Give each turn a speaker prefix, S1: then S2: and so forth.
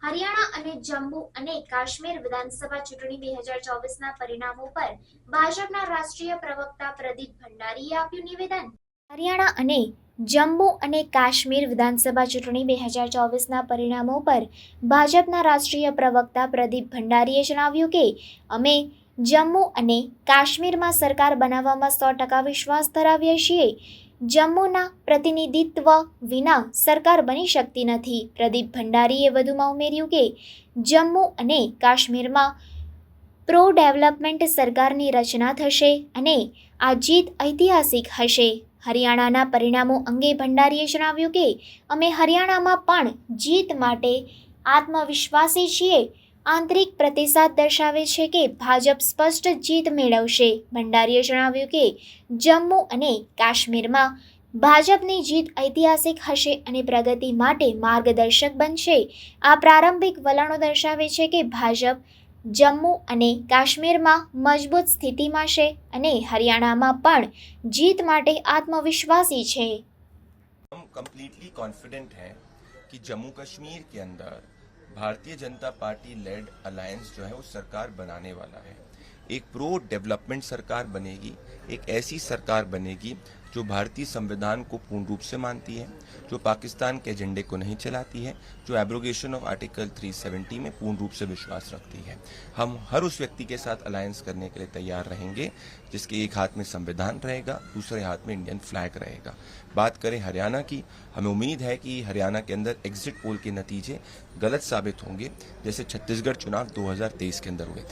S1: હરિયાણા અને જમ્મુ અને કાશ્મીર વિધાનસભા ચૂંટણી 2024ના પરિણામો પર ભાજપના રાષ્ટ્રીય પ્રવક્તા પ્રદીપ ભંડારીએ આપ્યું નિવેદન. હરિયાણા અને જમ્મુ અને કાશ્મીર વિધાનસભા ચૂંટણી 2024ના પરિણામો પર ભાજપના રાષ્ટ્રીય પ્રવક્તા પ્રદીપ ભંડારીએ જણાવ્યું કે અમે જમ્મુ અને કાશ્મીરમાં સરકાર બનાવવામાં 100% વિશ્વાસ ધરાવીએ છીએ. જમ્મુના પ્રતિનિધિત્વ વિના સરકાર બની શકતી નથી. પ્રદીપ ભંડારીએ વધુમાં ઉમેર્યું કે જમ્મુ અને કાશ્મીરમાં પ્રો ડેવલપમેન્ટ સરકારની રચના થશે અને આ જીત ઐતિહાસિક હશે. હરિયાણાના પરિણામો અંગે ભંડારીએ જણાવ્યું કે અમે હરિયાણામાં પણ જીત માટે આત્મવિશ્વાસી છીએ. આંતરિક પ્રતિસાદ દર્શાવે છે કે ભાજપ સ્પષ્ટ જીત મેળવશે. ભંડારીએ જણાવ્યું કે જમ્મુ અને કાશ્મીરમાં ભાજપની જીત ઐતિહાસિક હશે અને પ્રગતિ માટે માર્ગદર્શક બનશે. આ પ્રારંભિક વલણો દર્શાવે છે કે ભાજપ જમ્મુ અને કાશ્મીરમાં મજબૂત સ્થિતિમાં છે અને હરિયાણામાં પણ જીત માટે આત્મવિશ્વાસી છે.
S2: हम कंप्लीटली कॉन्फिडेंट हैं कि जम्मू कश्मीर के अंदर Bharatiya Janata party lead alliance जो है वो सरकार बनाने वाला है. एक प्रो डेवलपमेंट सरकार बनेगी. एक ऐसी सरकार बनेगी जो भारतीय संविधान को पूर्ण रूप से मानती है, जो पाकिस्तान के एजेंडे को नहीं चलाती है, जो एब्रोगेशन ऑफ आर्टिकल 370 में पूर्ण रूप से विश्वास रखती है. हम हर उस व्यक्ति के साथ अलायंस करने के लिए तैयार रहेंगे जिसके एक हाथ में संविधान रहेगा, दूसरे हाथ में इंडियन फ्लैग रहेगा. बात करें हरियाणा की, हमें उम्मीद है कि हरियाणा के अंदर एग्जिट पोल के नतीजे गलत साबित होंगे जैसे छत्तीसगढ़ चुनाव 2023 के अंदर हुए थे.